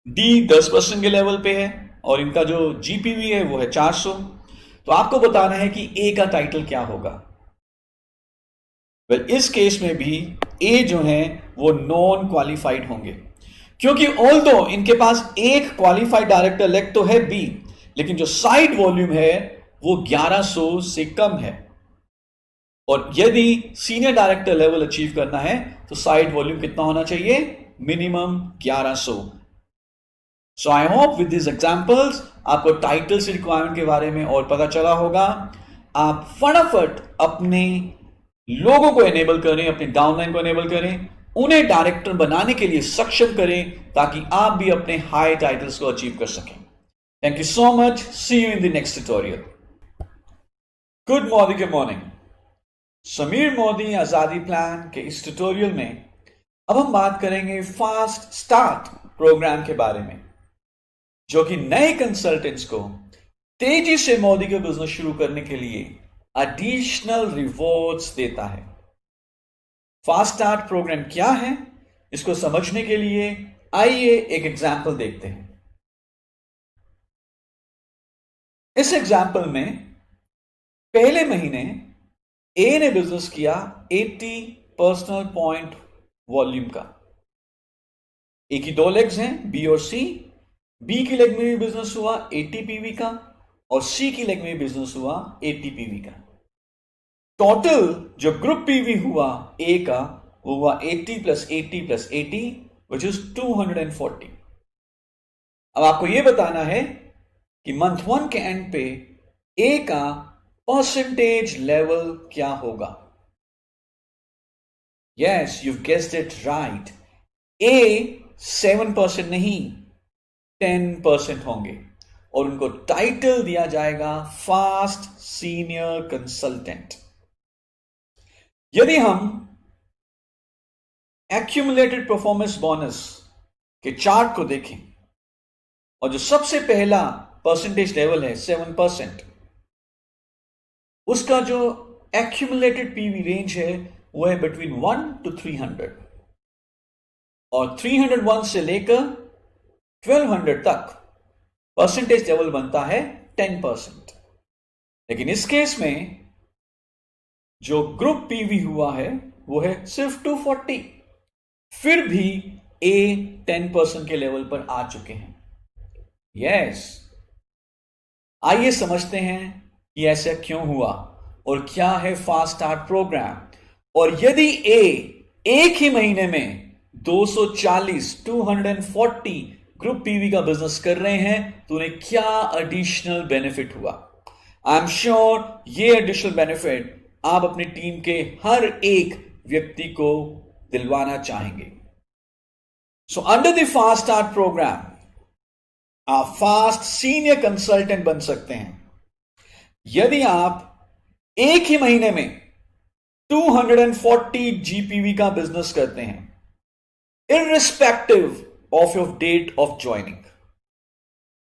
डी 10% के लेवल पे है और इनका जो जीपीवी है वो है 400। तो आपको बताना है कि ए का टाइटल क्या होगा। इस केस में भी ए जो है वो नॉन क्वालिफाइड होंगे, क्योंकि ऑल्दो इनके पास एक क्वालिफाइड डायरेक्टर लेग तो है बी, लेकिन जो साइड वॉल्यूम है वो 1100 से कम है। और यदि सीनियर डायरेक्टर लेवल अचीव करना है तो साइट वॉल्यूम कितना होना चाहिए? Minimum 1100। So I hope with this examples आपको टाइटल्स रिक्वायरमेंट के बारे में और पता चला होगा। आप फटाफट अपने लोगों को एनेबल करें, अपने डाउनलाइन को एनेबल करें, उन्हें डायरेक्टर बनाने के लिए सक्षम करें ताकि आप भी अपने हाई टाइटल्स को अचीव कर सकें। Thank you so much. See you in the next tutorial. Good morning. Sameer Modi Azadi plan के इस ट्यूटोरियल में अब हम बात करेंगे फास्ट स्टार्ट प्रोग्राम के बारे में, जो कि नए कंसल्टेंट्स को तेजी से मोदी का बिजनेस शुरू करने के लिए एडिशनल रिवॉर्ड्स देता है। फास्ट स्टार्ट प्रोग्राम क्या है, इसको समझने के लिए आइए एक एग्जाम्पल देखते हैं। इस एग्जाम्पल में पहले महीने ए ने बिजनेस किया 80 पर्सनल पॉइंट वॉल्यूम का। ए की दो लेग्स हैं, बी और सी। बी की लेग में भी बिजनेस हुआ 80 पीवी का और सी की लेग में भी बिजनेस हुआ 80 पीवी का। टोटल जो ग्रुप पीवी हुआ ए का वो हुआ 80 प्लस 80 प्लस 80 विच इज 240। अब आपको यह बताना है कि मंथ 1 के एंड पे ए का परसेंटेज लेवल क्या होगा। Yes, you guessed it right. A 7% नहीं 10% होंगे और उनको टाइटल दिया जाएगा फास्ट सीनियर कंसल्टेंट। यदि हम एक्यूमुलेटेड परफॉर्मेंस बोनस के चार्ट को देखें और जो सबसे पहला परसेंटेज लेवल है 7%, उसका जो एक्यूमुलेटेड पीवी रेंज है वो है बिटवीन 1 to 300 और 301 से लेकर 1200 तक परसेंटेज लेवल बनता है 10%। लेकिन इस केस में जो ग्रुप पीवी हुआ है वो है सिर्फ 240, फिर भी ए 10% के लेवल पर आ चुके हैं। यस, आइए समझते हैं कि ऐसा क्यों हुआ और क्या है फास्ट स्टार्ट प्रोग्राम। और यदि ए एक ही महीने में 240 ग्रुप पीवी का बिजनेस कर रहे हैं तो उन्हें क्या एडिशनल बेनिफिट हुआ। आई एम श्योर ये एडिशनल बेनिफिट आप अपनी टीम के हर एक व्यक्ति को दिलवाना चाहेंगे। So under the fast start programme आप फास्ट सीनियर कंसल्टेंट बन सकते हैं यदि आप एक ही महीने में 240 जीपीवी का बिजनेस करते हैं, irrespective of your date of joining.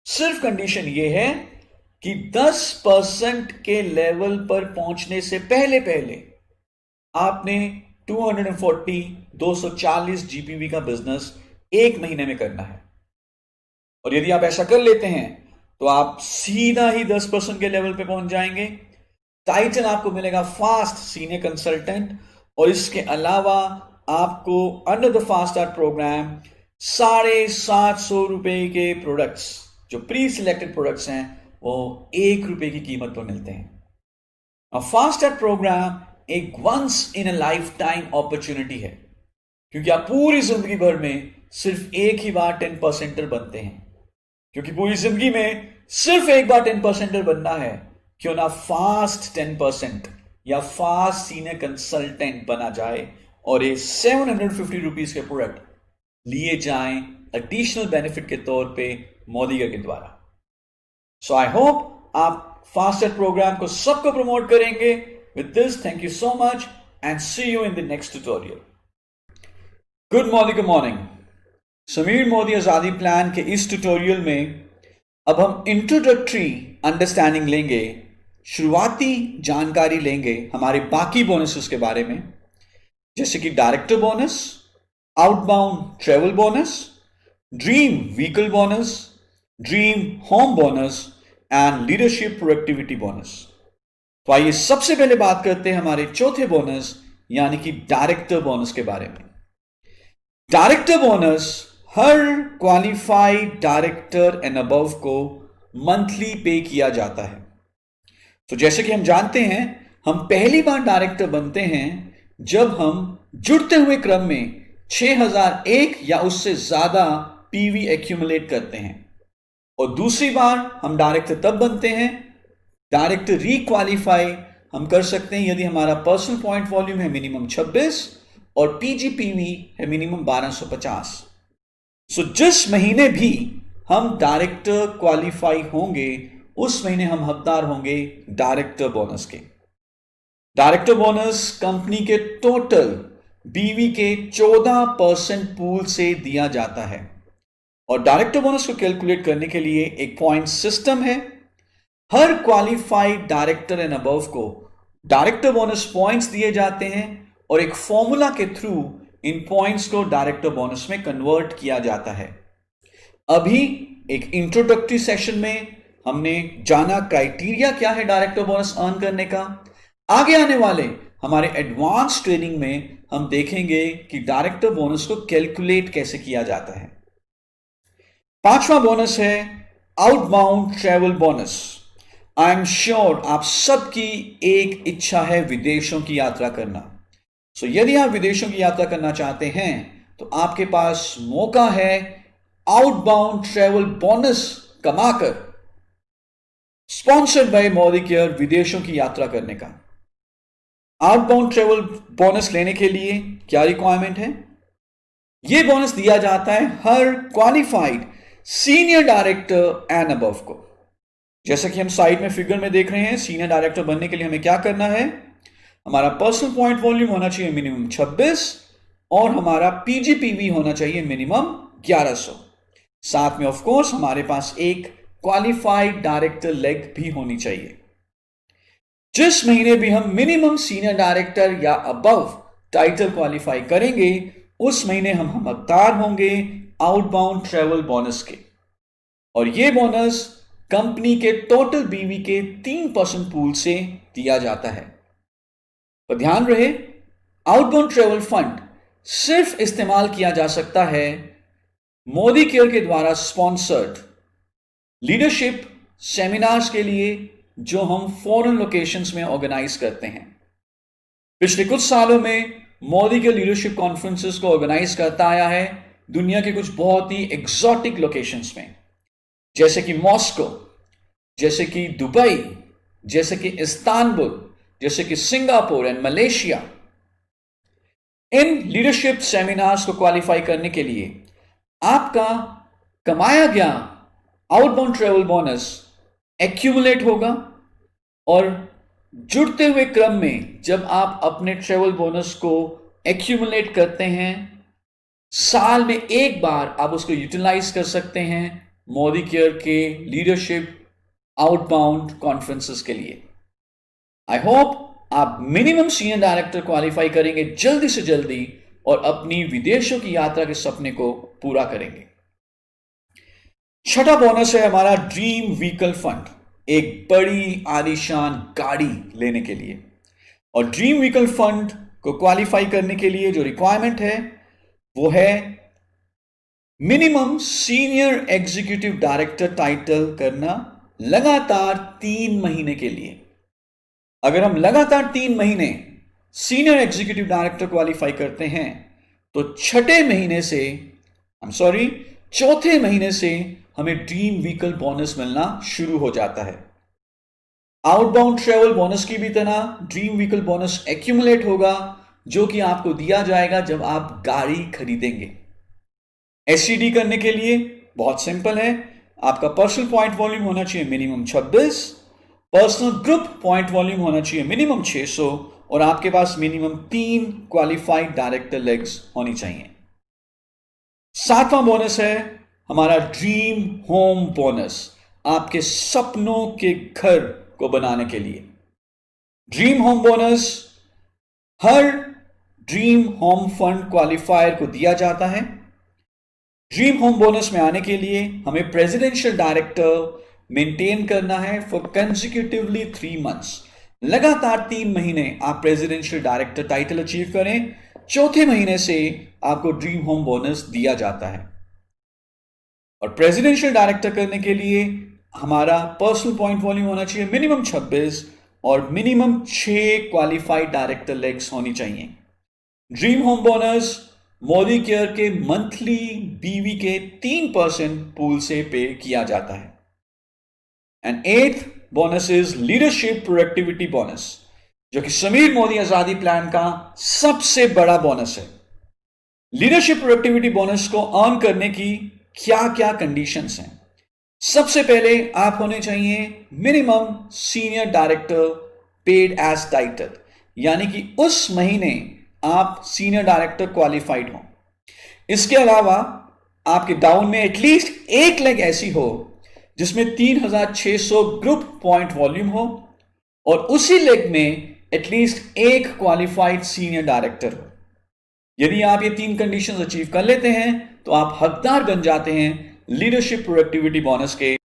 सिर्फ कंडीशन यह है कि 10% के लेवल पर पहुंचने से पहले पहले आपने 240 जीपीवी का बिजनेस एक महीने में करना है। और यदि आप ऐसा कर लेते हैं तो आप सीधा ही 10% के लेवल पे पहुंच जाएंगे। टाइटल आपको मिलेगा फास्ट सीनियर कंसल्टेंट और इसके अलावा आपको under the fast start programme 750 के प्रोडक्ट्स, जो प्री सिलेक्टेड प्रोडक्ट्स हैं, वो ₹1 की कीमत पर मिलते हैं। फास्ट स्टार्ट प्रोग्राम एक once in a life time opportunity है क्योंकि आप पूरी जिंदगी भर में सिर्फ एक ही बार 10%er बनते हैं। क्योंकि पूरी जिंदगी में सिर्फ एक बार 10%er बनना है, क्यों ना फास्ट 10% या फास्ट सीनियर कंसल्टेंट बना जाए और ये ₹750 के प्रोडक्ट लिए जाएं एडिशनल बेनिफिट के तौर पे मोदी के द्वारा। सो आई होप आप फास्ट प्रोग्राम को सबको प्रमोट करेंगे। With this, thank you so much and see you in the next tutorial. Good morning. Sameer Modi Azadi plan के इस ट्यूटोरियल में अब हम इंट्रोडक्टरी अंडरस्टैंडिंग लेंगे, शुरुआती जानकारी लेंगे हमारे बाकी बोनसेस के बारे में, जैसे कि director bonus, outbound travel bonus, dream vehicle bonus, dream home bonus and leadership productivity bonus. तो आइए सबसे पहले बात करते हैं हमारे चौथे बोनस यानी कि डायरेक्टर बोनस के बारे में। Director bonus her qualified director and above को मंथली पे किया जाता है। तो जैसे कि हम जानते हैं हम पहली बार डायरेक्टर बनते हैं जब हम जुड़ते हुए क्रम में 6001 या उससे ज्यादा पीवी एक्यूमुलेट करते हैं। और दूसरी बार हम डायरेक्टर तब बनते हैं, डायरेक्टर रिक्वालीफाई हम कर सकते हैं यदि हमारा पर्सनल पॉइंट वॉल्यूम है मिनिमम 26 और पीजीपीवी है मिनिमम 1250। सो जिस महीने भी हम डायरेक्टर क्वालिफाई होंगे उस महीने हम हकदार होंगे डायरेक्टर बोनस के। डायरेक्टर बोनस कंपनी के टोटल बीवी के 14% पूल से दिया जाता है। और डायरेक्टर बोनस को कैलकुलेट करने के लिए एक पॉइंट सिस्टम है। हर क्वालिफाइड डायरेक्टर एंड अबव को डायरेक्टर बोनस पॉइंट्स दिए जाते हैं और एक फॉर्मूला के थ्रू इन पॉइंट्स को डायरेक्टर बोनस में कन्वर्ट किया जाता है। अभी एक इंट्रोडक्टरी सेशन में हमने जाना क्राइटेरिया क्या है डायरेक्टर बोनस अर्न करने का। आगे आने वाले हमारे एडवांस ट्रेनिंग में हम देखेंगे कि डायरेक्टर बोनस को कैलकुलेट कैसे किया जाता है। पांचवा बोनस है outbound travel bonus. I am sure आप सबकी एक इच्छा है विदेशों की यात्रा करना। सो यदि आप विदेशों की यात्रा करना चाहते हैं तो आपके पास मौका है आउटबाउंड ट्रैवल बोनस कमाकर स्पॉन्सर्ड बाय मोदीकेयर विदेशों की यात्रा करने का। आउटबाउंड ट्रैवल बोनस लेने के लिए क्या रिक्वायरमेंट है? यह बोनस दिया जाता है हर qualified senior director and above को। जैसा कि हम साइड में फिगर में देख रहे हैं, सीनियर डायरेक्टर बनने के लिए हमें क्या करना है? हमारा पर्सनल पॉइंट वॉल्यूम होना चाहिए मिनिमम 26 और हमारा पीजीपीवी होना चाहिए मिनिमम 1100। साथ में ऑफ कोर्स हमारे पास एक क्वालिफाइड डायरेक्टर लेग भी होनी चाहिए। जिस महीने भी हम मिनिमम सीनियर डायरेक्टर या अबव टाइटल क्वालिफाई करेंगे उस महीने हम हकदार होंगे आउटबाउंड ट्रैवल बोनस के। और यह बोनस कंपनी के टोटल बीवी के 3% पूल से दिया जाता है। तो ध्यान रहे, आउटबाउंड ट्रैवल फंड सिर्फ इस्तेमाल किया जा सकता है मोदी केयर के द्वारा स्पॉन्सर्ड लीडरशिप सेमिनार्स के लिए जो हम फॉरेन लोकेशंस में ऑर्गेनाइज करते हैं। पिछले कुछ सालों में मोदी के लीडरशिप कॉन्फ्रेंसेस को ऑर्गेनाइज करता आया है दुनिया के कुछ बहुत ही एग्जॉटिक लोकेशंस में, जैसे कि मॉस्को, जैसे कि दुबई, जैसे कि इस्तांबुल, जैसे कि Singapore and Malaysia. In leadership seminars को क्वालिफाई करने के लिए आपका कमाया गया आउटबाउंड ट्रैवल बोनस एक्यूमुलेट होगा और जुड़ते हुए क्रम में जब आप अपने ट्रैवल बोनस को एक्यूमुलेट करते हैं साल में एक बार आप उसको यूटिलाइज कर सकते हैं मोदी केयर के लीडरशिप आउटबाउंड कॉन्फ्रेंसेस के लिए। आई होप आप मिनिमम सीनियर डायरेक्टर क्वालिफाई करेंगे जल्दी से जल्दी और अपनी विदेशों की यात्रा के सपने को पूरा करेंगे। छठा बोनस है हमारा ड्रीम व्हीकल फंड, एक बड़ी आलीशान गाड़ी लेने के लिए। और ड्रीम व्हीकल फंड को क्वालिफाई करने के लिए जो रिक्वायरमेंट है वो है minimum senior executive director title करना लगातार 3 महीने के लिए। अगर हम लगातार 3 महीने सीनियर एग्जीक्यूटिव डायरेक्टर क्वालिफाई करते हैं तो चौथे महीने से हमें ड्रीम व्हीकल बोनस मिलना शुरू हो जाता है। आउटबाउंड ट्रैवल बोनस की भी तरह ड्रीम व्हीकल बोनस एक्यूमुलेट होगा जो कि आपको दिया जाएगा जब आप गाड़ी खरीदेंगे। एससीडी करने के लिए बहुत सिंपल है, आपका पर्सनल पॉइंट वॉल्यूम होना चाहिए minimum 26, personal group point volume होना चाहिए मिनिमम 600 और आपके पास मिनिमम 3 क्वालिफाइड डायरेक्टर लेग्स होनी चाहिए। 7वां बोनस है हमारा ड्रीम होम बोनस, आपके सपनों के घर को बनाने के लिए। Dream home bonus her dream home fund qualifier को दिया जाता है। ड्रीम होम बोनस में आने के लिए हमें प्रेसिडेंशियल डायरेक्टर मेंटेन करना है फॉर कंसेक्यूटिवली 3 मंथ्स। लगातार 3 महीने आप प्रेसिडेंशियल डायरेक्टर टाइटल अचीव करें, चौथे महीने से आपको ड्रीम होम बोनस दिया जाता है। और प्रेसिडेंशियल डायरेक्टर करने के लिए हमारा पर्सनल पॉइंट वॉल्यूम होना चाहिए मिनिमम 26 और मिनिमम 6 क्वालिफाइड डायरेक्टर लेग्स होनी चाहिए। Dream home bonus Modi care के मंथली बीवी के 3% पूल से पे किया जाता है। एंड एथ bonus is leadership productivity bonus, जो कि समीर मोदी आजादी प्लान का सबसे बड़ा बोनस है। लीडरशिप प्रोडक्टिविटी बोनस को अर्न करने की क्या क्या कंडीशंस हैं? सबसे पहले आप होने चाहिए minimum senior director paid as title, यानी कि उस महीने आप सीनियर डायरेक्टर क्वालिफाइड हो। इसके अलावा आपके डाउन में एटलीस्ट एक लेग ऐसी हो जिसमें 3600 ग्रुप पॉइंट वॉल्यूम हो और उसी लेग में एटलीस्ट एक क्वालिफाइड सीनियर डायरेक्टर हो। यदि आप ये 3 कंडीशंस अचीव कर लेते हैं तो आप हकदार बन जाते हैं लीडरशिप प्रोडक्टिविटी बोनस के।